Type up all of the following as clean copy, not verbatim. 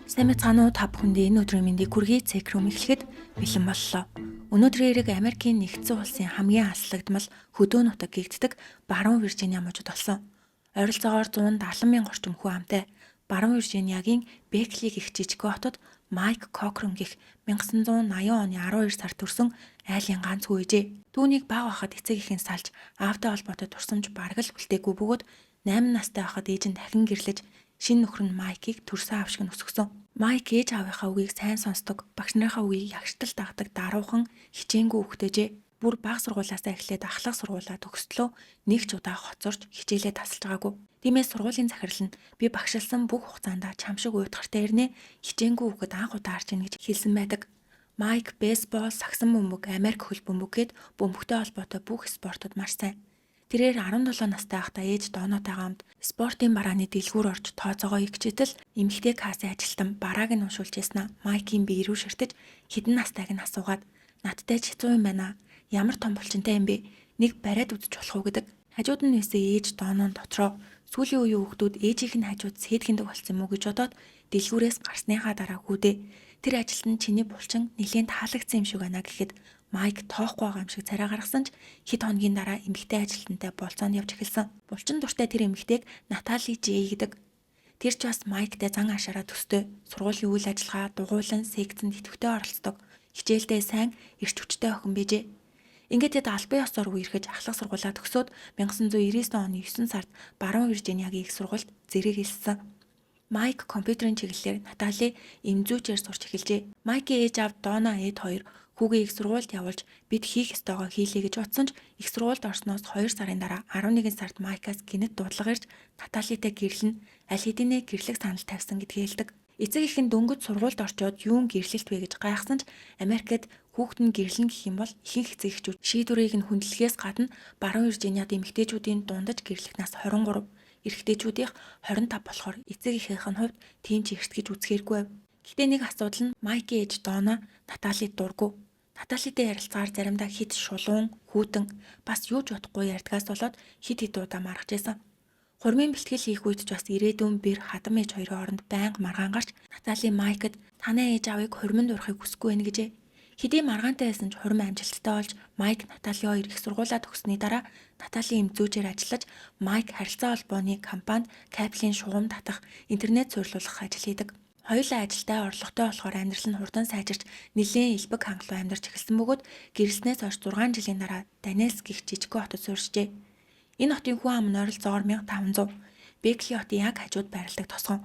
Сайн мэцгаануу та бүхэнд энэ өдрийн мэндийг хүргэе. Цекрум эхлэхэд бэлэн боллоо. Өнөөдрийн эрэг Америкийн нэгдсэн улсын хамгийн алслагдмал хөдөө нутаг гэгддэг Баруун Виржиниа мужид болсон. Ойролцоогоор 170 мянган орчим хүн амтай Баруун Виржиниагийн Бекли гэх жижиг хотод Майк Кокрон гэх 1980 оны 12 сард төрсөн айлын ганц хүү ээжээ. Түүнийг бага байхад эцэг эхийн салж аавтай холбоотой турсамж бараг л үлдээгүй бөгөөд 8 настай байхад ээж нь дахин гэрлэж шинэ нөхөр нь Майкийг төрсөн аав шиг өсгсөн. Майк ээж аавынхаа үгийг сайн сонсдог, багш нарынхаа үгийг ягштал дагдаг даруухан, хичээнгүй хүүхдээжээ. Бүр бага сургуулиасаа эхлээд ахлах сургуулаа төгсдлөө нэг ч удаа хоцорч хичээлээ тасалж байгаагүй. Тиймээс сургуулийн захирал нь би багшилсан бүх хугацаанд чам шиг уйтгартай ирнэ, хичээнгүй хүүхэд анх удаа харж ийн гэж хэлсэн байдаг. Майк бейсбол, сагсан бөмбөг, Америк хөл бөмбөг гээд бөмбөгтэй холбоотой бүх спортод маш сайн. Тэрээр 17 настай байхдаа ээж доонотойгоо хамт спортын барааны дэлгүүр орж тооцоогоо игчээтэл эмэгтэй кассын ажилтан барааг нь уншуулж яснаа Майкийн бие рүү ширтэж хэдэн настайг нь асуугаад надтай ч хэцүү юм байна. Ямар том булчинтай юм бэ? Нэг бариад үзэж болох уу гэдэг. Хажууд нь нэсээ ээж дооноон дотроо сүүлийн үеийн хүүхдүүд ээжийнх нь хажууд сэтгэндэг болсон юм уу гэж бодоод дэлгүүрээс гарсныхаа дараа хүүдээ тэр ажилтан чиний булчин нэлээд таалагдсан юм шиг байна гэхэд Майк тоохгүй байгаа юм шиг царай гаргасан ч хэд хоногийн дараа эмэгтэй ажилтнтай болцоонд явж эхэлсэн. Булчин дуртай тэр эмэгтэйг Натали Жэй гэдэг. Тэр ч бас Майктай зан ашаараа төстэй. Сургуулийн үйл ажиллагаа, дугуйлан, секцэнд идэвхтэй оролцдог. Хичээлдээ сайн, эрч хүчтэй охин байжээ. Ингээд тэд албан ёсоор үерхэж ахлах сургуулаа төгсөөд 1999 оны 9 сард Баруун Виржиниагийн их сургуульд зэрэг хэлсэн. Майк компьютерийн чиглэлээр Натали эмзүүчээр сурч эхэлжээ. Майкийн ээж аав Дона Эд хоёр хүүгээ их сургуульд явуулж бид хийх ёстойгоо хийлээ гэж бодсон ч их сургуульд орсноос 2 сарын дараа 11 сард Майкаас гинэт дуудлага ирж Наталитай гэрлэн аль хэдийнэ гэрлэх санал тавьсан гэдгийг хэлдэг. Эцэг их нь дөнгөж сургуульд орчоод юун гэрлэлт вэ гэж гайхсан ч Америкт хүүхэд нь гэрлэн гэх юм бол ихэнх эцэг эхчүүд шийдвэрийг нь хүндлэхээс гадна Баруун Виржиниад эмэгтэйчүүдийн дундаж гэрлэх нас 23, эрэгтэйчүүдийнх 25 болохоор эцэг эхийнх нь хувьд тийм ч эрт гэж үзэхэргүй байв. Гэхдээ нэг асуудал нь Майкийн ээж Дона Наталид дургу. Наталитай ярилцгаар заримдаа хит шулуун, хүүтэн бас юу ч бодохгүй ярьдгаас болоод хит удаа маргаж байсан. Хурмын бэлтгэл хийх үед ч бас ирээдүйн бэр хадам ээж хоёрын хооронд байнга маргаан гарч Натали Майкд танай ээж аавыг хурминд урахыг хүсэхгүй байна гэжээ. Хэдий маргаантай байсан ч хурим амжилттай болж Майк Натали хоёр их сургуулаа төгссөний дараа Натали эмзүүжээр ажиллаж Майк харилцаа холбооны компанид кабелийн шугам татах, интернет суйрлуулах ажил хийдэг. Хоёулаа ажилдаа орлоготой болохоор амьдрал нь хурдан сайжирч нэлээд элбэг хангалуун амьдарч эхэлсэн бөгөөд гэрэлснээс хойш 6 жилийн дараа Даниэлс гэх жижигхэн хотод суурьжээ. Энэ хотын хүн ам нь ойролцоогоор 1500. Бекли хотын яг хажууд байрладаг тосгон.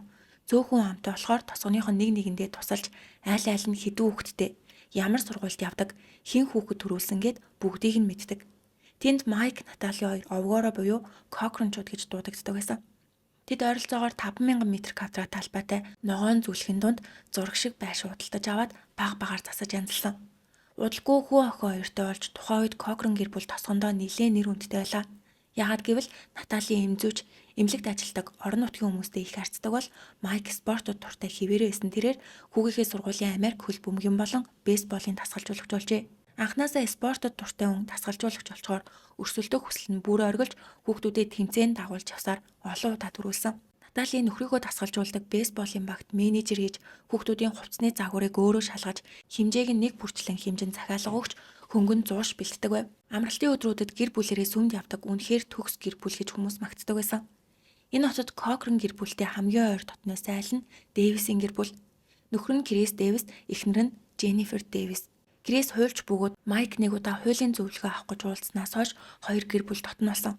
Цөөхөн амтай болохоор тосгоных нь нэг нэгэндээ тусалж айл нь хэдэн хүүхэдтэй ямар сургуульд явдаг, хэн хүүхэд төрүүлсэн гэд бүгдийг нь мэддэг. Тэнд Майк, Натали хоёр овгоороо буюу Кокрончууд гэж дуудагддаг байсан. Тэд ойролцоогоор 5000 м2 талбайтай ногоон зүлхэн дунд зураг шиг байшин худалдаж аваад баг багаар засаж янзалсан. Удалгүй хүү охин хоёртой болж тухайн үед Кокрон гэр бүл тосгондоо нэлээд нэр хүндтэй байлаа. Яагад гэвэл Натали эмзүүч, эмнэлэгт ажилладаг орон нутгийн хүмүүстэй их харьцдаг бол Майк спортод дуртай хിവэрэ байсан тэрээр хүүгийнхээ сургуулийн Америк хөл бөмбөгийн болон бейсболын дасгалжуулагч болжээ. Анхнаасаа спортод дуртай хүн дасгалжуулагч болчоор өрсөлдөх хүсэл нь бүр оргилж хүүхдүүдэд тэмцээнд дагуулж явсаар олон удаа төрүүлсэн. Натали нөхрийгөө дасгалжуулдаг бейсболын багт менежер хийж хүүхдүүдийн хувцсны загварыг өөрөө шалгаж хэмжээг нь нэг бүрчлэн хэмжин захиалга өгч хөнгөн зууш бэлддэг байв. Амралтын өдрүүдэд гэр бүлэрээ сүмд явдаг үнэхээр төгс гэр бүл гэж хүмүүс магтдаг байсан. Энэ хотод Кокрон гэр бүлтэй хамгийн ойр дотноос айл нь Дэвисийн гэр бүл. Нөхөр нь Крис Дэвис, эхнэр нь Дженнифер Дэвис. Крис хуульч бөгөөд Майк нэг удаа хуулийн зөвлөгөө авах гэж уулзнаас хойш хоёр гэр бүл дотно болсон.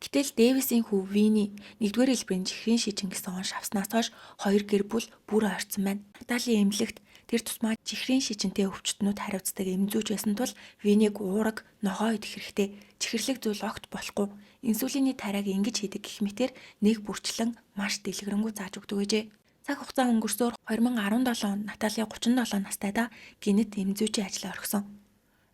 Гэтэл Дэвисийн хүү Вини нэгдүгээр хэлбэрийн чихрийн шижин гэсэн он шавснаас хойш хоёр гэр бүл бүр ойрцсон байна. Натали эмнэлэгт тэр тусмаа чихрийн шижинтэй өвчтнүүд хариуцдаг эмзүүж байсан тул Винийг уураг, ногоо идэх хэрэгтэй, чихэрлэг зүйл огт болохгүй, инсулиний тариаг ингэж хийдэг гэх мэтээр нэг бүрчлэн маш дэлгэрэнгүй зааж өгдөг гэжээ. Цаг хугацаа өнгөрсөөр 2017 онд Натали 37 настайдаа гинэт эмзүүчийн ажлаа орхисон.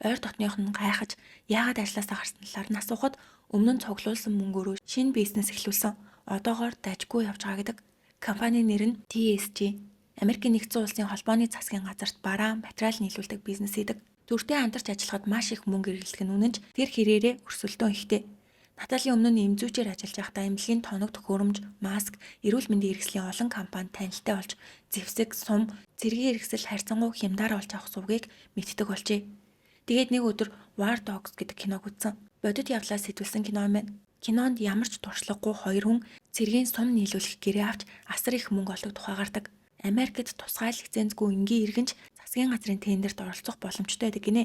Ойр дотных нь гайхаж яагаад ажилласаа гарсан талаар нь асуухад өмнө нь цуглуулсан мөнгөөрөө шинэ бизнес эхлүүлсэн. Одоогоор дажгүй явж байгаа гэдэг. Компани нэр нь TSG. Америкийн нэгдсэн улсын холбооны засгийн газарт бараан, материал нийлүүлдэг бизнес хийдэг. Зүртэй хамтарч ажиллахад маш их мөнгө эргэлдэх нь үнэнч тэр хэрээрээ өрсөлдөөн ихтэй. Наталийн өмнө нь эмзүүчээр ажиллаж байхдаа эмнэлгийн тоног төхөөрөмж, маск, эрүүл мэндийн хэрэгслийн олон компани танилтай болж зэвсэг, сум, цэргийн хэрэгсэл харьцангуй хямдаар олж авах сувгийг мэддэг болжээ. Тэгээд нэг өдөр War Dogs гэдэг киног үзсэн. Бодит явдлаас сэтгүүлсэн кино юм байна. Кинонд ямар ч туршлагагүй хоёр хүн цэргийн сум нийлүүлэх гэрээ авч асар их мөнгө олдог тухай гардаг. Америкт тусгай лицензгүй энгийн иргэнч засгийн газрын тендерт оролцох боломжтой байдаг гинэ.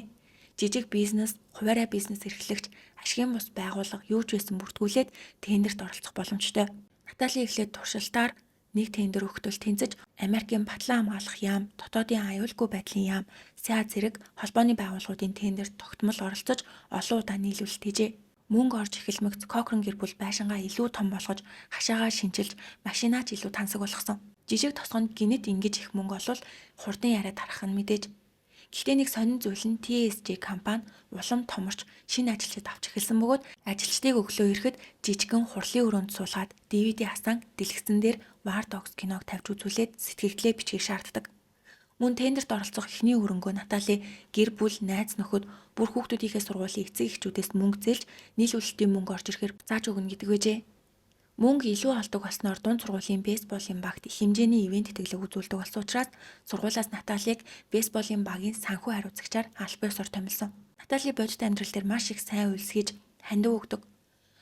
Жижиг бизнес, хуваарай бизнес эрхлэгч, ашигын бус байгууллага юу ч байсан бүртгүүлээд тендерт оролцох боломжтой. Наталийн эхлээд туршилтаар нэг тендер өгтөл тэнцэж Америкийн батлан хамгаалах яам, дотоодын аюулгүй байдлын яам, СА зэрэг холбооны байгууллагуудын тендерт тогтмол оролцож олон удаа нийлүүлэлт хийжээ. Мөнгө орж эхэлмэгц Кокрен гэр бүл байшингаа илүү том болгож, хашаагаа шинчилж, машинаач илүү тансаг болгосон. Жижиг тосгонд гинэт ингэж их мөнгө олвол хурдан яриад тарах нь мэдээж. Гэхдээ нэг сонин зүйл нь TSG компани улам томорч шинэ ажилчид авч эхэлсэн бөгөөд ажилчдыг өглөө ирэхэд жижигэн хурлын өрөөнд суулгаад DVD хасан дэлгэцэн дээр War Dogs киног тавьж үзүүлээд сэтгэгдлээ бичгийг шаарддаг. Мөн тендерт оролцох эхний хөрөнгөө Натали гэр бүл, найз нөхөд, бүр хүүхдүүдийнхээ сургуулийн эцэг эхчүүдээс мөнгө зээлж нийлүүлэлтийн мөнгө орж ирэхээр зааж өгнө гэдэг байжээ. Мөнгө илүү олдог болсноор дунд сургуулийн бейсболын багт их хэмжээний ивент тэтгэлэг үзүүлдэг болсон учраас сургуулиас Наталийг бейсболын багийн санхүү хариуцагчаар албан ёсоор томилсон. Натали бодит амьдрал дээр маш их сайн үйлс хийж хандив өгдөг.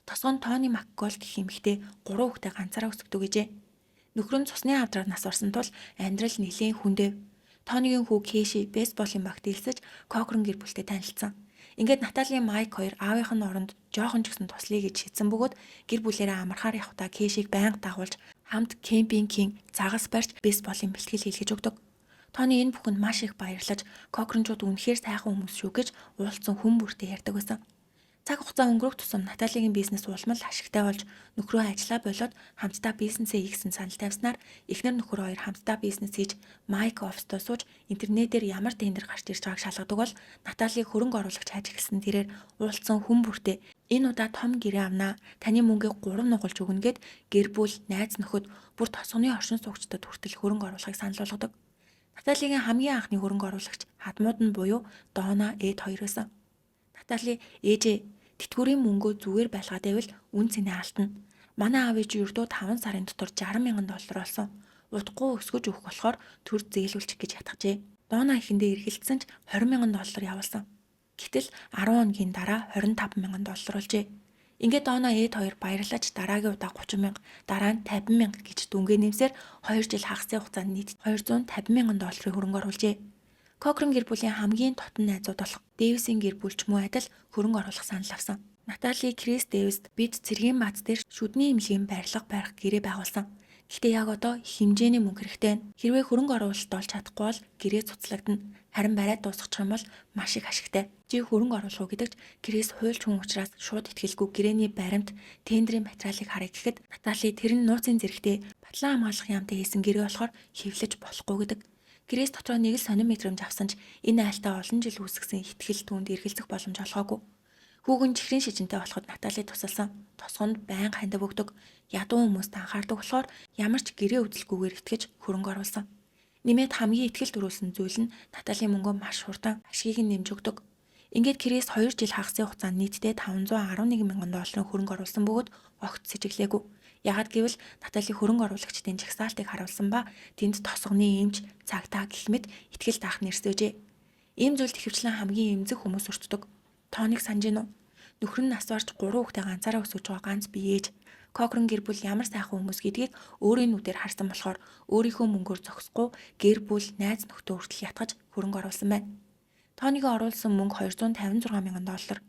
Тосгон Тони Макголд гэх эмэгтэй 3 хүүхдээ ганцаараа өсгдөг гэжээ. Нөхөр нь цусны авдраар нас орсон тул амьдрал нэлээд хүндэв. Тонигийн хүү Кэши бейсболын багт илсэж Кокрен гэр бүлтэй танилцсан. Ингээд Наталийн Майк хоёр аавынх нь оронд жоохон ч гэсэн туслая гэж шийдсэн бөгөөд гэр бүлээрээ амархаар явхдаа Кэшиг байнга дагуулж хамт кемпингийн загас барьж бейсболын бэлтгэл хийлгэж өгдөг. Тони энэ бүхэнд маш их баярлаж Кокренчууд үнэхээр сайхан хүмүүс шүү гэж уулзсан хүн бүртээ ярьдаг байсан. Цаг хугацаа өнгөрөх тусам Наталигийн бизнес улмал ашигтай болж нөхрөө ажиллаа болоод хамтдаа бизнесээ хийсэн санал тавьснаар эхнэр нөхөр хоёр хамтдаа бизнес хийж Майк оффистоо сууж интернетээр ямар тендер гарч ирж байгааг шалгадаг бол Наталийг хөрөнгө оруулагч хайж эхэлсэн тэрээр уулзсан хүн бүртээ энэ удаа том гэрээ авнаа. Таны мөнгийг 3 нугалж өгнө гэд гэр бүл, найз нөхөд бүр тосгоны оршин суугчдад хүртэл хөрөнгө оруулахыг санал болгодог. Наталигийн хамгийн анхны хөрөнгө оруулагч хадмууд нь буюу Дона Эд 2 байсан. Натали ээжээ тэтгэврийн мөнгөө зүгээр байлгаад байвал үн цэнэ алдна. Манай аав ээж ердөө 5 сарын дотор $60,000 олсон. Удахгүй өсгөж өгөх болохоор төр зээлүүлчих гэж ятгажээ. Дона ихэндээ эргэлдсэн ч $20,000 явуулсан. Гэтэл 10 хоногийн дараа $25,000 болжээ. Ингээд Дона Эд 2 баярлаж дараагийн удаа 30,000, дараа нь 50,000 гэж дүнгээ нэмсээр 2 жил хагасны хугацаанд нийт $250,000 хөрөнгө оруулжээ. Кокрен гэр бүлийн хамгийн дотн найзууд болох Дэвисийн гэр бүлч мөн адил хөрөнгө оруулах санал авсан. Натали Крис Дэвист бид цэргийн бааз дээр шүдний эмнэлгийн барилга барих гэрээ байгуулсан. Гэхдээ яг одоо их хэмжээний мөнгө хэрэгтэй байна. Хэрвээ хөрөнгө оруулалт олж чадахгүй бол гэрээ цуцлагдана. Харин бариад дуусчих юм бол маш их ашигтай. Чи хөрөнгө оруулах уу гэдэгт Крис хуульч хүн учраас шууд итгэлгүй гэрээний баримт, тендерийн материалыг харъя гэхэд Натали тэр нь нууцын зэрэгтэй батлан хамгаалах яамтай хийсэн гэрээ болохоор хэвлэж болохгүй гэдэг. Крис дотроо нэг л сонин мэдрэмж авсан ч энэ айлтаа олон жил үүсгэсэн итгэл түүнд эргэлзэх боломж олгоогүй. Хүүгэн чихрийн шижинтэй болоход Натали тусалсан. Тосгонд байнга хандив өгдөг. Ядуу хүмүүст анхаардаг болохоор ямар ч гэрээ үзэлгүйгээр итгэж хөрөнгө оруулсан. Нэмээд хамгийн ихтгэл төрүүлсэн зүйл нь Наталийн мөнгөө маш хурдан ашгийг нь нэмж өгдөг. Ингээд Крис 2 жил хагасны хугацаанд нийтдээ $511,000 хөрөнгө оруулсан бөгөөд огт сэжиглээгүй. Яагад гэвэл Натали хөрөнгө оруулагчдын жагсаалтыг харуулсан ба тэнд тосгоны эмч, цагтаа гэх мэт ихтгэл таах нэрсвэжээ. Ийм зүйлд ихэвчлэн хамгийн эмзэг хүмүүс өртдөг. Тооныг санаж гинөө. Нөхөр нь нас барж 3 хүүхдээ ганцаараа өсгөж байгаа ганц биеэж. Кокрен гэр бүл ямар сайхан хүмүүс гэдгийг өөрийн нүдээр харсан болохоор өөрийнхөө мөнгөөр зогсохгүй гэр бүл, найз нөхдөө хүртэл ятгаж хөрөнгө оруулсан байна. Тонигийн оруулсан мөнгө $256,000.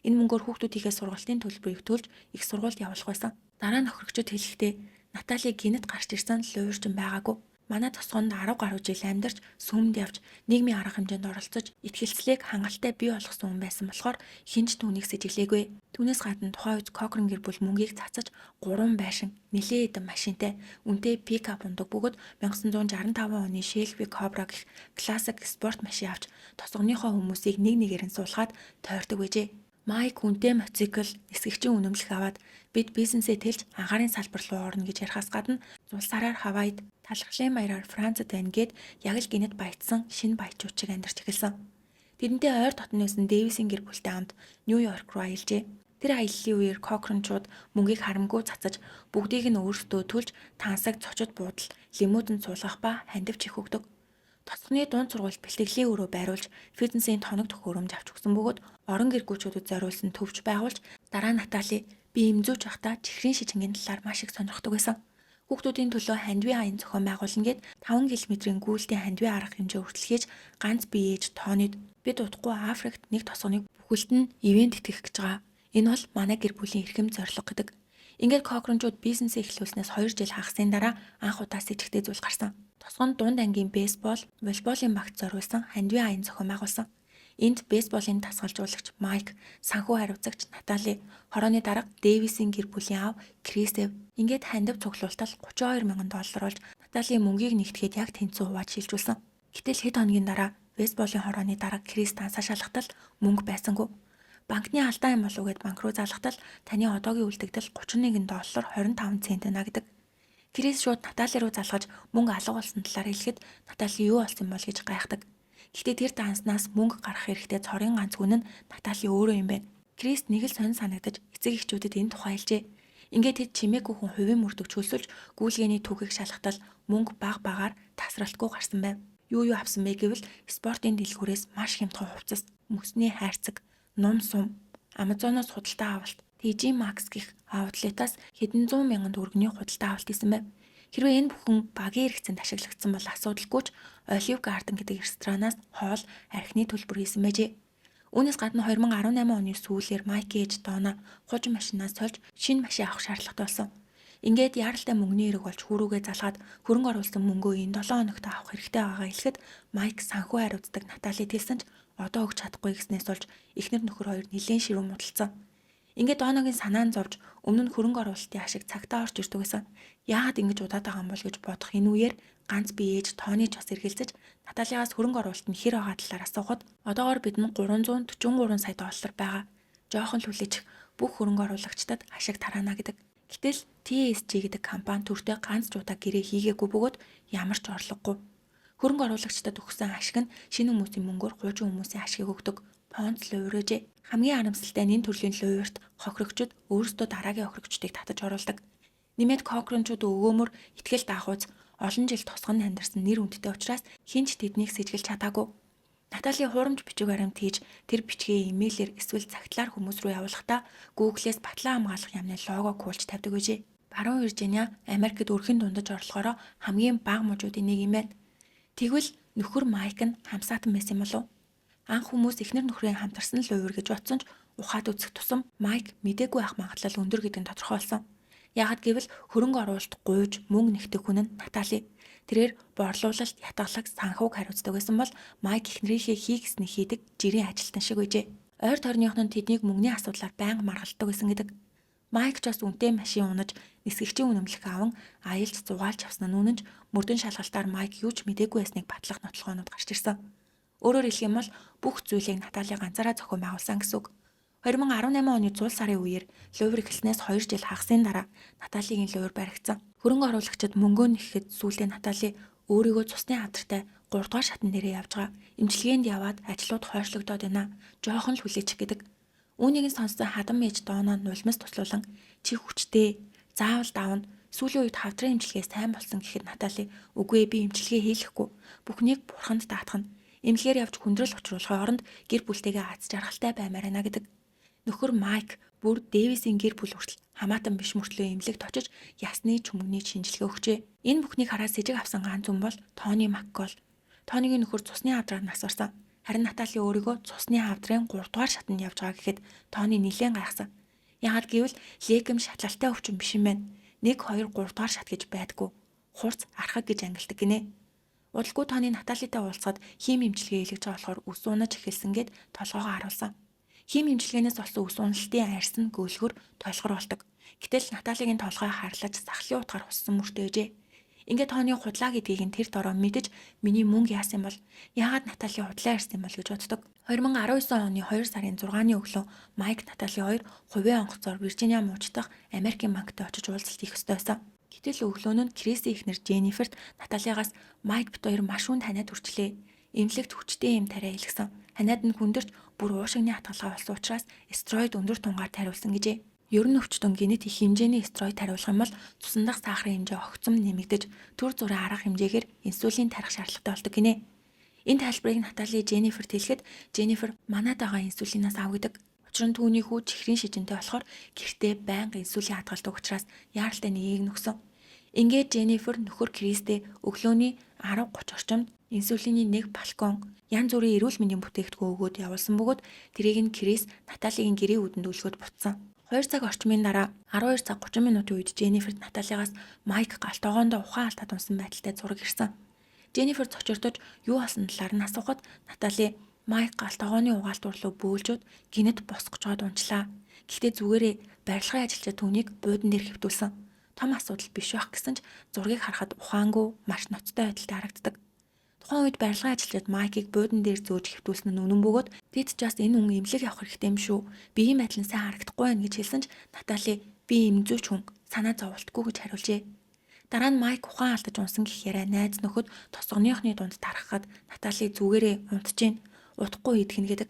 Энэ мөнгөөр хүүхдүүдийнхээ сургалтын төлбөрийг төлж их сургуульд явуулах байсан. Дараа нь охирогчид хэлэхдээ Натали гинэт гарч ирсэн л уурчин байгаагүй. Манай тосгонд 10 гаруй жил амьдарч сүмд явж нийгмийн арга хэмжээнд оролцож итгэлцлийг хангалттай бий болгосон хүн байсан болохоор хинч түүнийг сэжиглээгүй. Түүнээс гадна тухайн үед Кокрен гэр бүл мөнгийг цацаж 3 байшин, нэлээд хэдэн машинтай үнэтэй пикап ундаг бөгөөд 1965 оны Shelby Cobra гэх классик спорт машин авч тосгоныхоо хүмүүсийг нэг нэгээр нь суулгаад тойрдог байжээ. Майк үнэтэй мотоцикл, нисгэгчийн үнэмлэх аваад бид бизнесээ тэлж анхаарын салбар руу орно гэж ярихаас гадна зулсараар Хавайд, талархлын баяраар Францад байна гэд яг л гинэт баяцсан шинэ баячууд шиг амьдарч эхэлсэн. Тэдэнтэй ойр дотн байсан Дэвисийн гэр бүлтэй хамт Нью-Йорк руу аялжээ. Тэр аяллаа үеэр Кокрончууд мөнгийг харамгүй цацаж бүгдийг нь өөрсдөө төлж тансаг цочод буудал лимузинд суулгах ба хандивч их өгдөг. Тосгоны дунд сургуульд бэлтгэлийн өрөө байруулж фитнесийн тоног төхөөрөмж авч өгсөн бөгөөд орон гэргүүчүүдэд зориулсан төвч байгуулж дараа Натали би эмзүүж байхдаа чихрийн шижингийн талаар маш их сонирхдог байсан. Хүүхдүүдийн төлөө хандивын аян зохион байгуулна гэд 5 км-ийн гүйлтийн хандивын арга хэмжээ хүртэл хийж ганц биеэж тоонид бид удахгүй Африкт нэг тосгоныг бүхэлд нь ивент итгэх гэж байгаа. Энэ бол манай гэр бүлийн эрхэм зорилго гэдэг. Ингээд Кокрончууд бизнесээ эхлүүлснээс 2 жил хагасын дараа анх удаа с ижигтэй зүйл гарсан. Тосгонд дунд ангийн бейсбол, волейболын багт зориулсан хандивын аян зохион байгуулсан. Энд бейсболын тасгалжуулагч Майк, санхүү хариуцагч Натали, хорооны дарга Дэвисийн гэр бүлийн аав Крисэв ингээд хандив цуглуултал $32,000 болж Наталийн мөнгийг нэгтгэхэд яг тэнцүү хувааж шилжүүлсэн. Гэтэл хэд хоногийн дараа бейсболын хорооны дарга Крис дансаа шалгатал мөнгө байсангүй. Банкны алдаа юм болов уу гэд банк руу залгатал таны одоогийн үлдэгдэл $31.25 байна гэдэг. Крис шууд Натали руу залгаж мөнгө алга болсон талаар хэлэхэд Натали юу болсон бол гэж гайхдаг. Гэхдээ тэр данснаас мөнгө гарах хэрэгтэй цорын ганц хүн нь Натали өөрөө юм байна. Крис нэг л сонь санагдаж эцэг эхчүүдэд энэ тухай хэлжээ. Ингээд тэд чимээгүй хүн хувийн мөрдөгч хөлсөлж гүйлгээний түүхийг шалгатал мөнгө баг багаар тасралтгүй гарсан байв. Юу авсан бэ гэвэл спортын дэлгүүрээс маш хямдхан хувцас, мөсний хайрцаг, ном сум, Амазоноос худалдаа авалт, TJ Maxx гэх аутлетаас хэдэн зуун мянган төгрөгийн худалдаа авалт хийсэн байв. Хэрвээ энэ бүхэн багийн хэрэгцээнд ашиглагдсан бол асуудалгүй ч Olive Garden гэдэг ресторанаас хоол, архины төлбөр хийсэн байжээ. Үүнээс гадна 2018 оны сүүлээр Майк ээж Дона хужим машинаас сольж шинэ машин авах шаардлагатай болсон. Ингээд яаралтай мөнгөний эрэг болж хүрүүгээ залгаад хөрөнгө оруулсан мөнгөө энэ 7 хоногт авах хэрэгтэй байгаагаа хэлэхэд Майк санхүү хариуцдаг Натали хэлсэн ч одоо өгч чадахгүй гэснээс болж эхнэр нөхөр хоёр нэлээд ширүүн муудалцсан. Ингээд Доногийн санаа нь зовж өмнө нь хөрөнгө оруулалтын ашиг цагтаа орж ирдэг байсан. Яагаад ингэж удаад байгаа юм бол гэж бодох энэ үеэр ганц би ээж Тони ч бас эргэлзэж Наталигаас хөрөнгө оруулалт нь хэр байгаа талаар асуухад одоогоор бид нь $343 сая байгаа. Жоохон хүлээж бүх хөрөнгө оруулагчдад ашиг тараана гэдэг. Гэтэл TSG гэдэг компани төртөө ганц жуудаа гэрээ хийгээгүй бөгөөд ямар ч орлогогүй. Хөрөнгө оруулагчдад өгсөн ашиг нь шинэ хүмүүсийн мөнгөөр хуучин хүмүүсийн ашгийг өгдөг. Понц луурежээ. Хамгийн харамсалтай нь энэ төрлийн луурт хохирогчид өөрсдөө дараагийн хохирогчдыг татаж оруулдаг. Нэмээд Кокрончууд өгөөмөр ихтгэл даахууц олон жил тусган амьдарсан нэр хүндтэй учраас хинч тэднийг сэжгэлж чадаагүй. Натали хуурамч бичиг баримт хийж тэр бичгээ имэйлээр эсвэл цагтлаар хүмүүс рүү явуулахдаа Google-с батлан хамгаалах яамны лого куулж тавьдаг байжээ. Баруун Виржиниа Америкт өрхийн дундаж орлохороо хамгийн бага мужуудын нэг юм байна. Тэгвэл нөхөр Майк нь хамсаатан байсан юм болов? Анх хүмүүс эхнэр нөхрийн хамтарсан л уур гэж бодсон ч ухаад үзэх тусам Майк мдээгүй ах магадлал өндөр гэдэг нь тодорхой болсон. Яагад гэвэл хөрөнгө оруулалт гуйж мөнгө нэгтгэх хүн нь Натали. Тэрээр борлуулалт, ятгалаг, санхүүг хариуцдаг байсан бол Майк эхнэрийнхээ хийгсний хийдэг жирийн ажилтан шиг байжээ. Ойр тойрных нь тэднийг мөнгөний асуудлаар байнга маргалддаг байсан гэдэг. Майк ч бас үнэтэй машин унаж, нисгэгчийн үнэмлэх аван аялж зугаалж авсан нь үнэнч мөрдөн шалгалтаар Майк юу ч мдээгүй байсныг батлах нотлохоонууд гарч ирсэн. Өөрөөр хэлэх юм бол бүх зүйлийг Натали ганцаараа зохион байгуулсан гэсэн үг. 2018 оны зуул сарын үеэр лувр эхэлснээс 2 жил хагасын дараа Наталигийн лувр баригдсан. Хөрөнгө оруулагчид мөнгөө нэхэхэд сүүлдээ Натали өөрийгөө цусны авдартай 3 дугаар шатн дээрээ явж байгаа. Имчилгээнд яваад ажлууд хойшлогдоод байна. Жоохон л хүлээчих гэдэг. Үүнийг нь сонссон хадам ээж Доноо нулимс туслуулан чи хүчтэй, заавал давна. Сүүлийн үед хавдрын имчилгээ сайн болсон гэхэд Натали үгүй би имчилгээ хийлэхгүй. Бүхнийг бурханд даатгана. Эмнэлгээр явж хүндрэл учруулахын оронд гэр бүлтэйгээ аз жаргалтай баймаар байна гэдэг. Нөхөр Майк бүр Дэвисийн гэр бүл хүртэл хамаатан биш мөртлөө эмнэлэгт очиж ясны чүмгний шинжилгээ өгчээ. Энэ бүхнийг хараад сэжиг авсан ганц хүн бол Тони Маккол. Тонигийн нөхөр цусны авдраар нас барсан. Харин Натали өөрийгөө цусны авдрын 3 дугаар шатанд явж байгаа гэхэд Тони нилээн гайхсан. Яагаад гэвэл лекэм шатлалтай өвчин биш юм байна. 1, 2, 3 дугаар шат гэж байдгүй. Хурц архаг гэж ангилдаг гинэ. Удалгүй Тони Наталитай уулзаад хим эмчилгээ хийлгэж байгаа болохоор ус унаж эхэлсэн гэд толгоогоо харуулсан. Хим эмчилгээнээс болсон ус уналтын арьс нь гөөлгөр толгор болдог. Гэтэл Наталигийн толгой харлаж сахлын утгаар хуссан мөртэй ээжээ. Ингээд Тони худлаа гэдгийг нь тэр дороо мэдэж миний мөнгө яасан бол яагаад Натали худлаа ирсэн бол гэж боддог. 2019 оны 2 сарын 6-ны өглөө Майк Натали хоёр хувийн онгоцоор Виржиниа мууч дахь Америкийн банкт очиж уулзалт хийх ёстой байсан. Гэтэл өглөө нь Крисийн эхнэр Дженниферт Наталигаас Майк бит хоёр маш хүн таниад хүрчлээ. эмнэлэгт хүчтэй юм тариа илгэсэн. Ханиад нь хүндэрч бүр уушигны хатгалгаа болсон учраас стероид өндөр тунгаар тариулсан гэжээ. Ер нь өвчтөн генет их хэмжээний стероид тариулах юм бол цусан дахь сахарын хэмжээ огцом нэмэгдэж төр зургийн арга хэмжээгээр инсулин тарих шаардлагатай болдог гинэ. Энэ тайлбарыг Натали Женниферт хэлэхэд Женнифер манайд байгаа инсулинаас авдаг. Учир нь түүний хүү чихрийн шижинтэй болохоор гэртээ байнга инсулин хадгалдаг учраас яаралтай нэгийг нөхсөн. Ингээд Женнифер нөхөр Кристтэй өглөөний 10:30 орчимд инсулины нэг балкон янз бүрийн эрүүл мэндийн бүтээгдэхүүн өгөөд явуулсан бөгөөд тэрийг нь Крис Наталигийн гэрээ үүдэнд үлгөөд буцсан. 2 цаг орчмын дараа 12 цаг 30 минутын үед Женниферт Наталигаас Майк галтогоондоо ухаан алдаад унсан байдалтай зураг ирсэн. Женнифер цочирдож юу болсон талаар нь асуухад Натали Майк галтогооны угаалт урлуу бөөлжөөд гинэд босгож чад унчлаа. Гэхдээ зүгээрээ барилгын ажилчид түүнийг буудан дээр хэвтүүлсэн. Том асуудал биш байх гэсэн ч зургийг харахад ухаангүй маш ноцтой байдалтай харагддаг. Тухайн үед барилгын ажилчид Майкийг буудан дээр зөөж хэвтүүлсэн нь үнэн бөгөөд "Бид ч бас энэ хүн эмнэлэг явах хэрэгтэй юм шүү. Биеийн байдал нь сайн харагдахгүй байна" гэж хэлсэн ч Натали "Би эмзүүч хүн, санаа зовлтгүй" гэж хариулжээ. Дараа нь Майк ухаан алдаж унсан гэх яриа найз нөхөд тосгоныхны дунд тархахад Натали зүгээрээ унтж гин, удахгүй идэх нь гэдэг.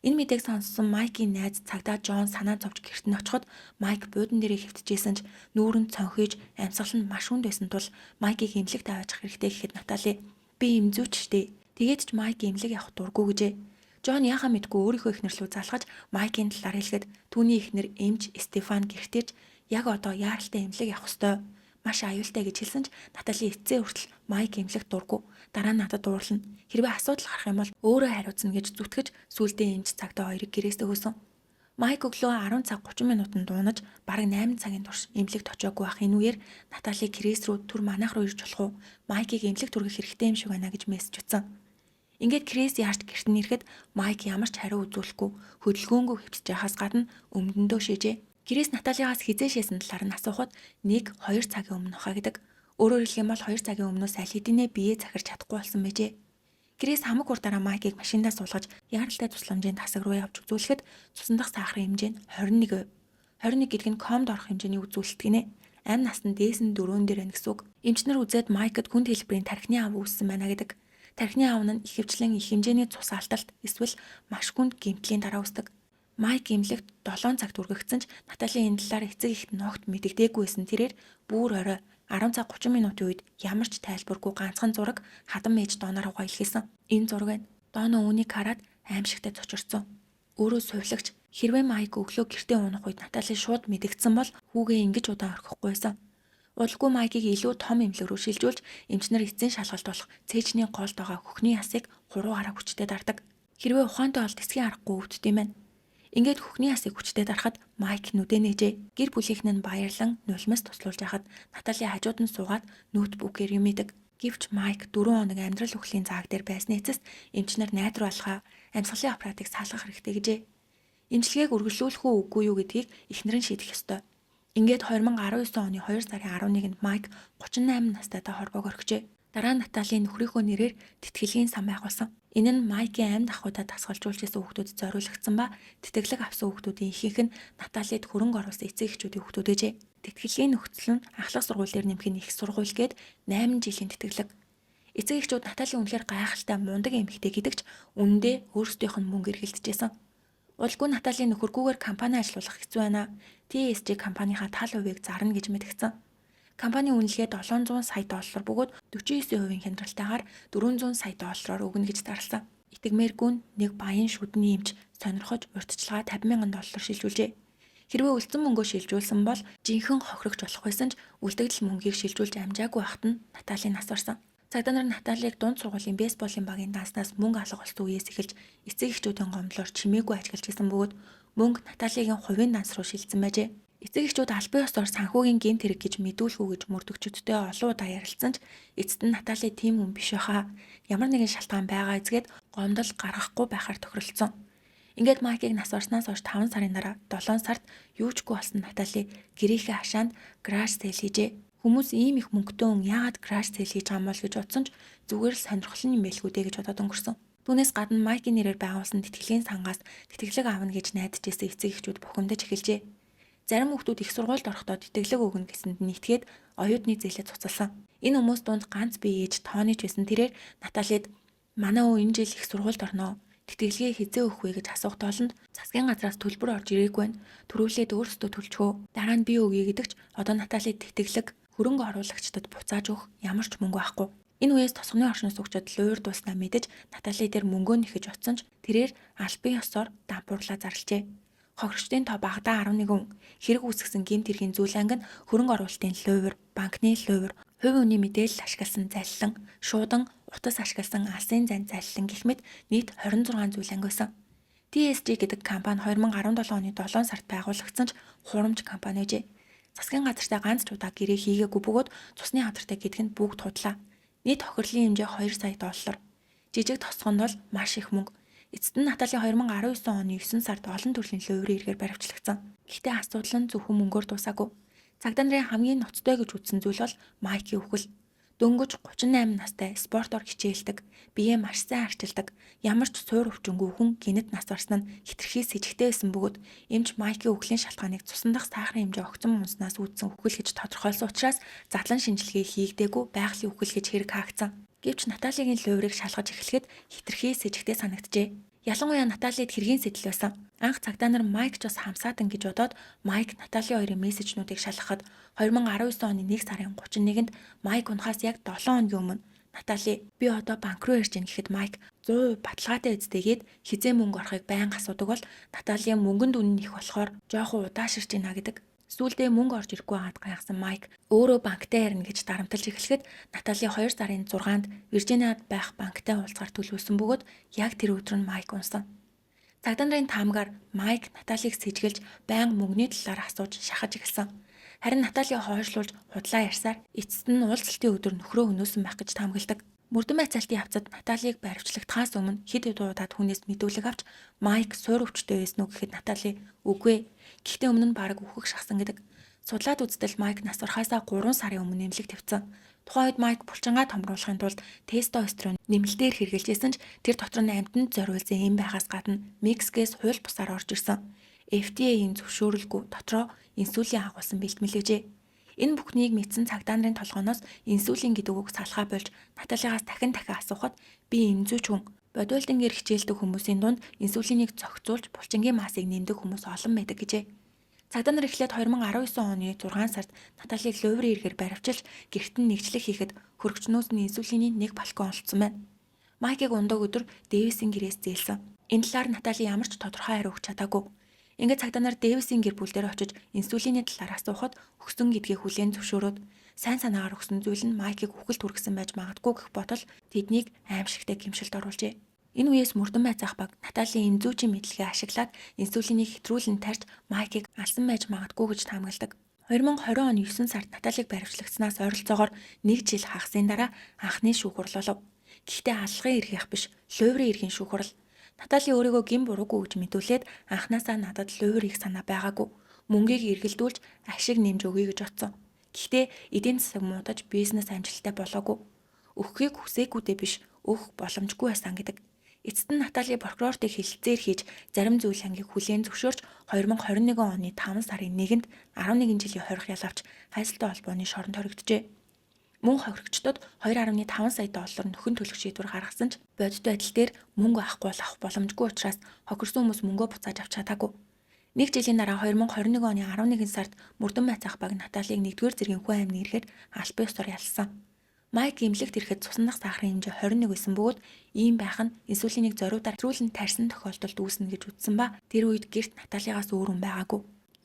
Энэ мэдээг сонссон Майкийн найз цагдаа Джон санаа зовж гэрт нь очиход Майк буудан дээрээ хэвтчихсэн ч нүүрэнд цонхиж амьсгал нь маш хүнд байсан тул Майкийг эмнэлэгт аваачих хэрэгтэй гэхэд Натали "Би эмзүүч штэ. Тэгээд ч Майк эмнэлэг явах дурггүй" гэжээ. Джон яхаа мэдгүй өөрийнхөө эхнэр рүү залхаж Майкийн талаар хэлэхэд түүний эхнэр эмч Стефан гэртээч яг одоо яаралтай эмнэлэг явах ёстой. Маш аюултай гэж хэлсэн ч Натали эцсээ хүртэл Майк эмнэлэгт дурггүй. Дараа нь надад дуурлана. Хэрвээ асуудал гарах юм бол өөрөө хариуцна гэж зүтгэж сүүлдээ эмч цагдаа хоёрыг гэрээс өгсөн. Майк өглөө 10 цаг 30 минутанд дуунаж бараг 8 цагийн турш эмнэлэгт очиагүй байх энэ үеэр Натали Крис рүү "Түр манайх руу ирж болох уу? Майкийг эмнэлэгт хүргэх хэрэгтэй юм шиг байна" гэж мессеж утсан. Ингээд Крис яарч гэрт нь ирэхэд Майк ямар ч хариу үзүүлэхгүй хөдөлгөөнгөө хөвчж яхаас гадна өмдөндөө шижээ. Крис Наталигаас хизээ шээсэн талаар нь асуухад 1-2 цагийн өмнө хаа гэдэг. Өөрөөр хэлэх юм бол 2 цагийн өмнөөс аль хэдийнэ биеэ захирч чадахгүй болсон байжээ. Крис хамаг хурдаараа Майкийг машиндаа суулгаж яаралтай тусламжийн тасаг руу явж үзүүлэхэд цусан дахь сахарын хэмжээ нь 21%. 21 гэдэг нь комд орох хэмжээний үзүүлэлт гинэ. Амь насанд дээс нь 4 дээр байна гэсэн үг. Эмчнэр үзээд Майкд хүнд хэлбэрийн тархины ав үүссэн байна гэдэг. Тархины ав нь ихэвчлэн их хэмжээний цус алдалт эсвэл маш хүнд гэмтлийн дараа үүсдэг. Майк эмнэлэгт 7 цагт үргэгдсэн ч Натали энэ талаар эцэг ихт ногт мэдэгдээгүй байсан тэрээр бүр орой 10 цаг 30 минутын үед ямар ч тайлбаргүй ганцхан зураг хадам ээж дооноор угаа илгээсэн. Энэ зураг байна. Дооно үүнийг хараад аимшигтай цочирсон. Өөрөө сувилагч хэрвээ Майк өглөө гэртээ унах үед Натали шууд мэдэгдсэн бол хүүгээ ингэж удаан орхихгүй байсан. Удалгүй Майкийг илүү том эмнэлэг рүү шилжүүлж эмчнэр эцсийн шалгалт болох цээжний голд байгаа хөхний ясыг хуруугаараа хүчтэй дардаг. Хэрвээ ухаантай бол тэсгийн аргагүй өвддөг юм байна. Ингээд хөхний ясыг хүчтэй дарахад Майк нүдэ нээжээ. Гэр бүлийнхэн нь баярлан нулимс туслуулж яхад Натали хажууд нь суугаад ноутбукээр юм идэг. Гэвч Майк 4 хоног амьдрал өхлийн зааг дээр байсны эцэст эмчнэр найдварлахаа амьсгалын аппаратыг салгах хэрэгтэй гэжээ. Эмчилгээг үргэлжлүүлэх үү үгүй юу гэдгийг эхнэр нь шийдэх ёстой. Ингээд 2019 оны 2 сарын 11-нд Майк 38 настайдаа хорвоог орхижээ. Дараа нь Наталийн нөхрийнхөө нэрээр тэтгэлгийн сан байгуулсан. Энэ нь Майкийн амьд ахуйдаа дасгалжуулж байсан хүүхдүүдэд зориулагдсан ба тэтгэлэг авсан хүүхдүүдийн ихэнх нь Наталид хөрөнгө оруулсан эцэг эхчүүдийн хүүхдүүд гэжээ. Тэтгэлгийн нөхцөл нь ахлах сургуулиэр нэмэх нь их сургууль гээд 8 жилийн тэтгэлэг. Эцэг эхчүүд Наталийн үнэхээр гайхалтай мундаг эмэгтэй гэдэгч үнэндээ өөрсдийнх нь мөнгө эргэлдэжсэн. Удалгүй Наталийн нөхөргүйгээр компани ажилуулах хэцүү байна. TSG компанийхаа тал хувийг зарна гэж мэдгдсэн. Компани үнэлгээ $700 сая бөгөөд 49% хяндралтайгаар $400 сая өгнө гэж зарласан. Итгэмээргүй нэг баян шүдний эмч сонирхож урьдчилгаа $50,000 шилжүүлжээ. Хэрвээ үлдсэн мөнгөө шилжүүлсэн бол жинхэнэ хохирогч болох байсан ч үлдэгдэл мөнгийг шилжүүлж амжаагүй байхад нь Наталийн нас барсан. Цагдаа нар Наталийг дунд сургуулийн бейсболын багийн данснаас мөнгө алга болсон үеэс эхэлж эцэг эхчүүдийн гомдлоор чимээгүй ажиглаж исэн бөгөөд мөнгө Наталигийн хувийн данс руу шилжсэн байжээ. Эцэг эхчүүд албан ёсоор санхүүгийн гэмт хэрэг гэж мэдүүлэх үү гэж мөрдөгчөдтэй олон удаа ярилцсан ч эцэст нь Натали тийм хүн биш байхаа ямар нэгэн шалтгаан байгаа эзгээд гомдол гаргахгүй байхаар тохиролцсон. Ингээд Майкийг нас барснаас хойш 5 сарын дараа 7 сард юучгүй болсон Натали гэрийнхээ хашаанд краш сэйл хийжээ. Хүмүүс ийм их мөнгөтэй хүн яагаад краш сэйл хийж байгаа юм бол гэж бодсон ч зүгээр л сонирхол юм байлгүй дээ гэж бодоод өнгөрсөн. Түүнээс гадна Майкийн нэрээр байгуулсан тэтгэлийн сангаас тэтгэлэг аавна гэж найдаж исэн эцэг эхчүүд бухимдаж эхэлжээ. Зарим хүмүүс их сургуульд орохдоо тэтгэлэг өгнө гэсэнд нь итгээд оюутны зээлээ цуцалсан. Энэ хүмүүс дунд ганц бие ээж тооны ч байсан тэрээр Наталид Манай өө энэ жил их сургуульд орноо. Тэтгэлгээ хизээ өгөх вэ гэж асуух тоолонд засгийн газраас төлбөр орж ирээгүй байна. Төрүүлээд өөрсдөө төлчихөө. Дараа нь би өгье гэдэг ч одоо Наталид тэтгэлэг хөрөнгө оруулагчдад буцааж өгөх ямар ч мөнгө байхгүй. Энэ үеэс тосгоны оршноос өгчөд луур дууснаа мэдэж Натали дээр мөнгөө нэхэж утсан ч тэрээр албан ёсоор дампуурлаа зарлжээ. Хохирогчдын тоо багадаа 11 хэрэг үүсгэсэн гэмт хэргийн зүйл анги нь хөрөнгө оруулалтын луур, банкны луур, хувь хүний мэдээлэл ашигласан залилан, шуудан, утас ашигласан алсын зан залилан гэх мэт нийт 26 зүйл анги байсан. TSG гэдэг компани 2017 оны 7 сард байгуулагдсан ч хурамч компани байжээ. Засгийн газартай ганц ч удаа гэрээ хийгээгүй бөгөөд цусны хамтартай гэдэг нь бүгд худлаа. Нийт хохирлын хэмжээ 2 сая доллар. Жижиг тосгонд бол маш их мөнгө. Эцэст нь Натали 2019 оны 9 сард олон төрлийн луурын эргээр баривчлагдсан. Гэхдээ асуудал нь зөвхөн мөнгөөр дуусаагүй. Цагдаа нарын хамгийн ноцтой гэж үзсэн зүйл бол Майкийн үхэл. Дөнгөж 38 настай спортоор хичээлдэг, биеэ маш сайн арчилдаг, ямар ч суур өвчнгүй хүн гинэт нас барсан нь хитрхий с сэжигтэй байсан бөгөөд эмч Майкийн үхлийн шалтгааныг цусан дах сахарын хэмжээ огцон унснаас үүдсэн үхэл гэж тодорхойлсон учраас задлан шинжилгээ хийгдээгүй байгалийн үхэл гэж хэрэг хаагдсан. Гэвч Наталигийн луурыг шалгаж эхлэхэд хитрхий с сэжигтэй санагджээ. Ялангуяа Наталид хэргийн сэтэл байсан. Анх цагдаа нар Майк ч бас хамсаатан гэж бодоод Майк Натали хоёрын мессежнүүдийг шалгахад 2019 оны 1 сарын 31-нд Майк унахаас яг 7 хоногийн өмнө Натали би одоо банк руу ирж гин гэхэд Майк 100% баталгаатай эздээгээд хизээ мөнгө орохыг байнга асуудаг бол Наталийн мөнгөнд үнэн их болохоор жоохон удааширч гинэ гэдэг. Сүүлдээ мөнгө орж ирэхгүй байгаад гайхсан Майк өөрөө банктай ярина гэж дарамтлаж эхлэхэд Натали 2 сарын 6-нд Виржиниад байх банктай уулзгаар төлөвлөсөн бөгөөд яг тэр өдөр нь Майк унсан. Цагдаа нарын таамгаар Майк Наталийг сэжгэлж байнга мөнгөний талаар асууж шахаж эхэлсэн. Харин Натали хойшлуулж худлаа ярьсаар эцэст нь уулзалтын өдөр нөхрөө хөнөөсөн байх гэж таамагладаг. Мөрдөн байцаалтын явцад Наталийг баривчлагдахаас өмнө хэд хэд удаад хүнээс мэдүүлэг авч Майк суур өвчтэй байсан уу гэхэд Натали үгүй. Гэхдээ өмнө нь бараг үхэх шахсан гэдэг. Судлаад үзтэл Майк нас барахаасаа 3 сарын өмнө нэмэлт тавьсан. Тухайн үед Майк булчингаа томруулахын тулд тестостерон нэмэлтээр хэрэгжилжсэн ч тэр дотор нь амьтанд зориулсан эм байгаас гадна Мексикээс хууль бусаар орж ирсэн. FDA-ийн зөвшөөрөлгүй дотроо инсулин агуулсан бэлтгэлээжээ. Энэ бүхнийг мэдсэн цагдаа нарын толгооноос инсулин гэдэг үг салхаа болж Наталигаас дахин асуухад би эмзүүч хүн. Бодиулдангээр хичээлдэг хүмүүсийн дунд инсулинийг зохицуулж булчингийн маасыг нэмдэг хүмүүс олон байдаг гэжээ. Цагдаа нар эхлээд 2019 оны 6 сард Наталийг луурын эргээр баривчилж гэрт нь нэгжлэх хийхэд хөргөчнөөс нь инсулины 1 балкон олцсон байна. Майкийг ундаг өдөр Дэвисийн гэрээс зээлсэн. Энэ талаар Натали ямар ч тодорхой хариу өгч чадаагүй. Ингээд цагдаа нар Дэвисийн гэр бүл дээр очиж инсулины талаар асуухад өгсөн гэдгийг хүлээн зөвшөөрөөд сайн санаагаар өгсөн зүйл нь Майкийг үхэлд хүргэсэн байж магадгүй гэх бодол тэднийг аимшигтай гэмшилд оруулжээ. Энэ үеэс мөрдөн байцаах баг Наталийн энзүүчийн мэдлэгээ ашиглаад инсулинийг хэтрүүлэн тарьж Майкийг алсан байж магадгүй гэж таамагладаг. 2020 оны 9 сард Наталийг баривчлагдсанаас ойролцоогоор 1 жил хагасын дараа анхны шүүх хурал болов. Гэхдээ аллагын эргийнх биш, луурын эргийн шүүх хурал. Натали өөрийгөө гин буруугүй гэж мэдүүлээд анхнаасаа надад луур их санаа байгаагүй. Мөнгийг эргэлдүүлж ашиг нэмж өгье гэж бодсон. Гэхдээ эдийн засаг муудаж бизнес амжилттай болоогүй. Өгөхийг хүсээгүйдээ биш, өгөх боломжгүй байсан гэдэг. Эцэст нь Натали прокурортой хэлэлцээр хийж зарим зүйл ангийг хүлээн зөвшөөрч 2021 оны 5 сарын 1-нд 11 жилийн хорих ял авч хайсалтай холбооны шоронд хоригджээ. Мөн хохирогчдод 2.5 сая доллар нөхөн төлөх шийдвэр гаргасан ч бодит байдал дээр мөнгө авахгүй авах боломжгүй учраас хохирсон хүмүүс мөнгөө буцааж авч чадаагүй. Нэг жилийн дараа 2021 оны 11 сард мөрдөн байцаах баг Наталийг 1-р зэргийн хүн амны ирэхэд албан ёсоор ялсан. Майк эмнэлэгт ирэхэд цусан дах сахарын хэмжээ 21 байсан бөгөөд ийм байх нь инсулиныг зориудаар хэтрүүлэн тарьсан тохиолдолд үүснэ гэж үзсэн ба тэр үед гэрт Наталигаас өөр хүн байгаагүй.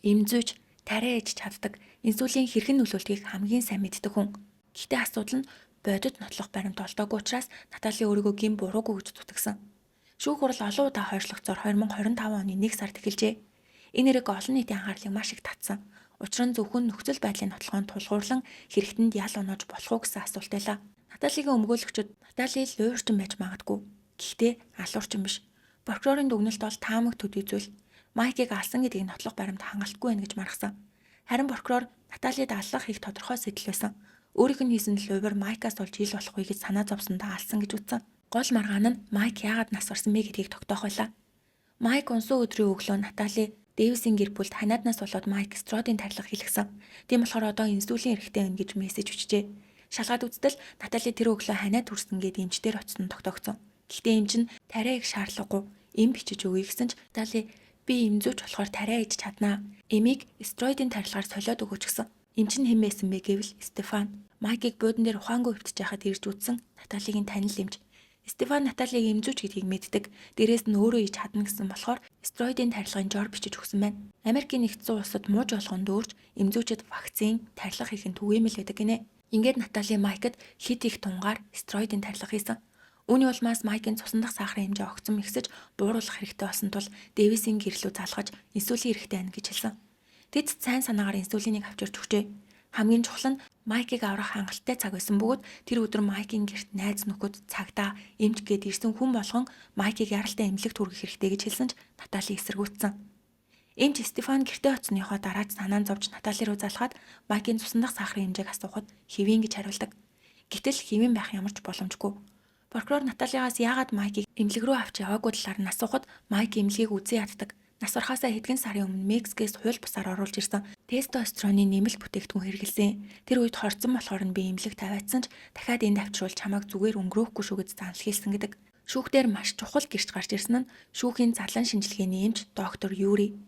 Эмзүүч тариа ээж чаддаг, инсулин хэрхэн нөлөөлдгийг хамгийн сайн мэддэг хүн. Гэхдээ асуудал нь бодит нотлох баримт олдоогүй учраас Натали өөрийгөө гин буруугүй гэж дутагсан. Шүүх хурал олон удаа хойшлогцоор 2025 оны 1 сард эхэлжээ. Энэ хэрэг олон нийтийн анхаарлыг маш их татсан. Учир нь зөвхөн нөхцөл байдлын нотлохонд тулгуурлан хэрэгтэнд ял оноож болох уу гэсэн асуулт байлаа. Наталигийн өмгөөлөгчид Натали луурчин байж магадгүй. Гэхдээ алуурчин биш. Прокурорын дүгнэлт бол таамаг төдий зүйл. Майкийг алсан гэдгийг нотлох баримт хангалтгүй байна гэж маргасан. Харин прокурор Наталид аллах их тодорхой сэтэл байсан. Өөрийнх нь хийсэн луваар Майкаас болж ил болохгүй гэж санаа зовсондоо алсан гэж үзсэн. Гол маргаан нь Майк яагаад нас барсан бэ гэдгийг тогтоох байлаа. Майк унсан өдрийн өглөө Натали Дэвисийн гэр бүлд ханиаднаас болоод Майк стродын тарилга хийлгсэн. Тийм болохоор одоо инсулин эрэхтэй байна гэж мессеж өчжээ. Шалгаад үзтэл Натали тэр өглөө ханиад хүрсэн гээд эмчдэр очсон тогтоогдсон. Гэхдээ эмч нь тариа их шаардлагагүй. Эм бичиж өгье гэсэн ч Натали би эмзүүч болохоор тариа ээж чаднаа. Эмийг стероидын тарилгаар солиод өгөөч гэсэн. Эмч нь хэн байсан бэ гэвэл Стефан. Майкийг буудан дээр ухаангүй хөвтөж байхад ирж үзсэн Наталигийн танил эмч. Стефан Наталиг эмзүүч гэдгийг мэддэг. Дээрээс нь өөрөө иж чадна гэсэн болохоор стероидын тарилгын жор бичиж өгсөн байна. Америкийн нэгдсэн улсад мууж болгонд өөрч эмзүүчэд вакцин, тарилга хийх нь түгээмэл байдаг гинэ. Ингээд Натали Майкд хит их тунгаар стероидын тарилга хийсэн. Үүний улмаас Майкийн цусан дах сахарын хэмжээ огцом ихсэж бууруулах хэрэгтэй болсон тул Дэвисийн гэрлүү залгаж инсулин хэрэгтэй байна гэж хэлсэн. Тэд сайн санаагаар инсулинийг авчирч өгчээ. Хамгийн чухал нь Майкийг аврах хангалттай цаг байсан бөгөөд тэр өдөр Майкийн гэрт найз нөхөд цагдаа эмч гээд ирсэн хүн болгон Майкийг яралтай эмнэлэгт хүргэх хэрэгтэй гэж хэлсэн ч Натали эсэргүүцсэн. Эмч Стефан гэртээ оцсныхоо дараа санаан зовж Натали руу залгаад Майкийн цусан дах сахарын хэмжээг асуухад хэвэн гэж хариулдаг. Гэтэл хэвэн байх ямар ч боломжгүй. Прокурор Наталигаас яагаад Майкийг эмнэлэг рүү авч яваагүй талаар нь асуухад Майк эмнэлгийг үзэн яддаг. Нас барахаасаа хэдхэн сарын өмнө Мексикээс хууль бусаар оруулж ирсэн тестостероны нэмэлт бүтээгдэхүүн хэрэглэсэн. Тэр үед хорцсон болохоор нь би эмнэлэг тавиадсан ч дахиад энд авчруулж чамайг зүгээр өнгөрөөхгүй шүү гэж занл хийсэн гэдэг. Шүүхтэр маш чухал гэрч гарч ирсэн нь шүүхийн задлан шинжилгээний эмч доктор Юри.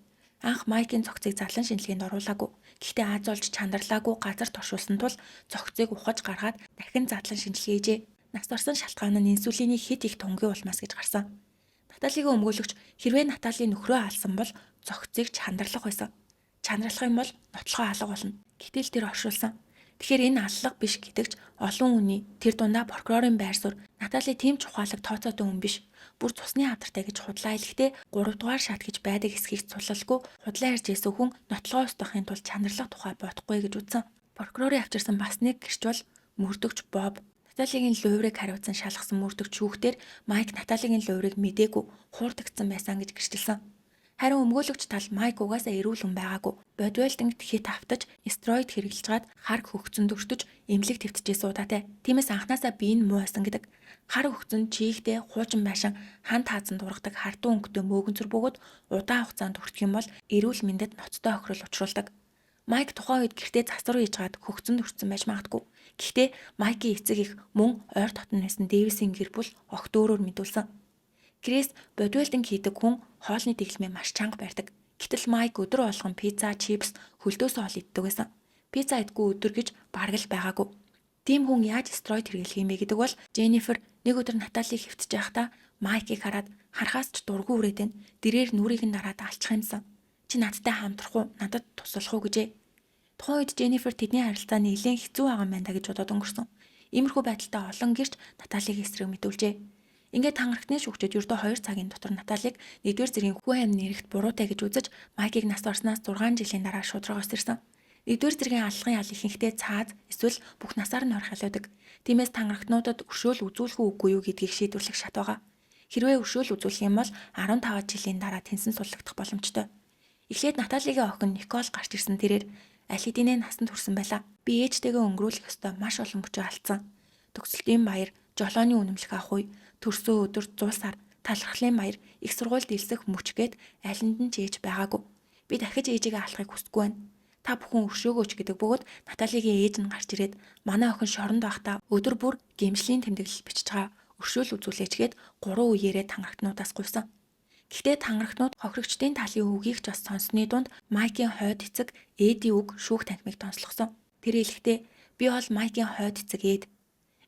Анх Майкийн цогцыг задлан шинжилгээнд оруулаагүй. Гэхдээ Аз олж чандарлаагүй газар тошуулсан тул цогцыг ухаж гаргаад дахин задлан шинжилгээ хийжээ. Нас барсан шалтгаан нь инсулины хит их тунгийн улмаас гэж гарсан. Наталигийн өмгөөлөгч хэрвээ Наталийн нөхрөө алсан бол цогцыг чандарлах байсан. Чандралах юм бол нотлохоо алга болно. Гэтэл тэр оршуулсан. Тэгэхээр энэ аллах биш гэдэгч олон хүний тэр дундаа прокурорын байр суурь Натали тийм чухаалаг тооцоотой хүн биш. Бүр цусны хавдартай гэж худлаа хэлэхдээ 3 дугаар шат гэж байдаг эсхийг цулалгүй худлаа ирж исэн хүн нотлогоо устгахын тулд чандралах тухай бодохгүй гэж үзсэн. Прокурорын авчирсан бас нэг гэрч бол мөрдөгч Боб. Наталигийн луйврыг хариуцсан шалгасан мөрдөгч шүүхтэр Майк Наталигийн луйврыг мдээгүй хуурдагдсан байсан гэж гэрчилсэн. Харин өмгөөлөгч тал Майк угаасаа эрүүл хүн байгаагүй. Бодвейлтингт хит автаж, стероид хэрэглэж гад хар хөгцөн дөртөж эмнэлэг твтчихсэн удаатай. Тиймээс анханасаа би энэ муу байсан гэдэг. Хар хөгцөн чийгтэй хуучин байшин хан таазан дургадаг хартуун өнгөтэй мөөгөнцөр бөгөөд удаан хугацаанд хүртэх юм бол эрүүл мэндэд ноцтой охирол учруулдаг. Майк тухайн үед гэртээ засвар хийж гад хөгцөнд өртсөн байж магадгүй. Гэхдээ Майкийн эцэг их мөн ойр дотн байсан Дэвисийн гэр бүл огт өөрөөр мэдүүлсэн. Крис бодвейлтинг хийдэг хүн хоолны дэглэмээ маш чанга барьдаг. Гэтэл Майк өдөр болгон пицца, чипс, хөлдөөсөө хол иддэг байсан. Пицца идэггүй өдөр гэж бараг л байгаагүй. Тим хүн яаж стероид хэрэглэх юм бэ гэдэг бол Дженнифер нэг өдөр Наталийг хэвтэж байхдаа Майкийг хараад харахаас ч дургүй үрээд байна. Дэрээр нүрийг нь дараад алчих юмсан. Чи надтай хамтрах уу? Надад туслах уу гэжээ. Тухайн үед Дженнифер тэдний харилцаа нэлээд хэцүү байгаа юм байна гэж бодоод өнгөрсөн. Иймэрхүү байдалтай олон гэрч Наталийг эсрэг мэдүүлжээ. Ингээд тангарагтны шүүгчид ердөө 2 цагийн дотор Наталийг 1-р зэргийн хүн амны нэрэгт буруутай гэж үзэж Майкийг нас барснаас 6 жилийн дараа шударгаас ирсэн. 1-р зэргийн аллагын ял ихэнхдээ цааз эсвэл бүх насаар нь орох ялдаг. Тиймээс тангарагтнуудад өршөөл үзүүлэх үгүй юу гэдгийг шийдвэрлэх шат байгаа. Хэрвээ өршөөл үзүүлэх юм бол 15 жилийн дараа тэнсэн суллагдах боломжтой. Эхлээд Наталигийн охин Никол гарч ирсэн тэрээр аль хэдийнэ насанд хүрсэн байлаа. Би ээжтэйгээ өнгөрүүлэх ёстой маш олон мөчөө алдсан. Төгсөлтийн баяр, жолооны үнэмлэх авах үе, төрсөн өдөр 100 сар, талархлын баяр, их сургуульд илсэх мөч гээд алинд нь ч ээж байгаагүй. Би дахиж ээжигээ алахыг хүсдэггүй байна. Та бүхэн өршөөгөөч гэдэг бөгөөд Наталигийн ээж нь гарч ирээд манай охин шоронд байхдаа өдөр бүр гэмшлийн тэмдэглэл бичиж байгаа. Өршөөл үзүүлээч гээд 3 үеэрээ тангарагтнуудаас гуйсан. Гэхдээ тангарагтнууд хохирогчдын талын үгийг ч бас сонссны дунд Майкийн хойд эцэг Эдийн үг шүүх танхимыг тонслогсон. Тэр хэлэхдээ би бол Майкийн хойд эцэг Эд.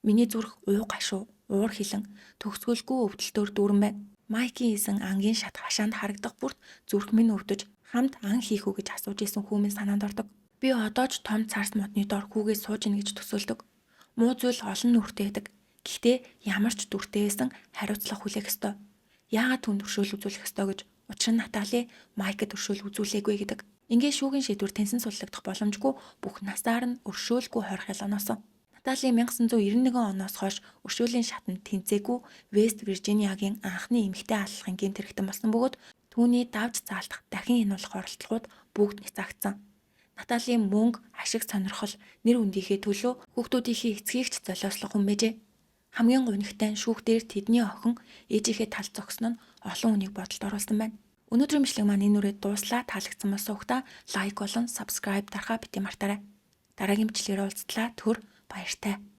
Миний зүрх уу гашуу, уур хилэн, төгсгөлгүй өвдөлтөөр дүүрэн байна. Майкийн исэн ангийн шат хашаанд харагдах бүрт зүрх минь өвдөж хамт ан хийх үү гэж асууж исэн хүмүүс санаанд ордог. Би одоо ч том царс модны дор хүүгээ сууж ийн гэж төсөөлдөг. Муу зүйл олон нүртэй байдаг. Гэхдээ ямар ч дүртэй байсан хариуцлага хүлээх ёстой. Яагаад түн өршөөл үзүүлэх ёстой гэж учир нь Натали Майкд өршөөл үзүүлээгүй гэдэг. Ингээд шүүгийн шийдвэр тэнсэн суллагдах боломжгүй бүх насаар нь өршөөлгүй хорих ялгааноос. Натали 1991 оноос хойш өршөөлийн шатанд тэнцээгүй Вест Виржиниагийн анхны эмэгтэй аллахын гэмт хэрэгтэн болсон бөгөөд түүний давж заалдах дахин хянуулах оролдлогууд бүгд няцаагдсан. Натали мөнгө, ашиг сонирхол, нэр үндийнхээ төлөө хүүхдүүдийнхээ эцгийг ч золиослох хүн байжээ. Хамгийн гунигтай нь шүүх дээр тэдний охин ээжийнхээ тал зогсно нь олон хүнийг бодолд оруулсан байна. Өнөөдрийн бичлэг маань энэ үрээд дууслаа. Таалагдсан бас суугтаа лайк болон subscribe дарахаа бити мартаарай. Дараагийн бичлэгээр уулзтлаа. Түр баяртай.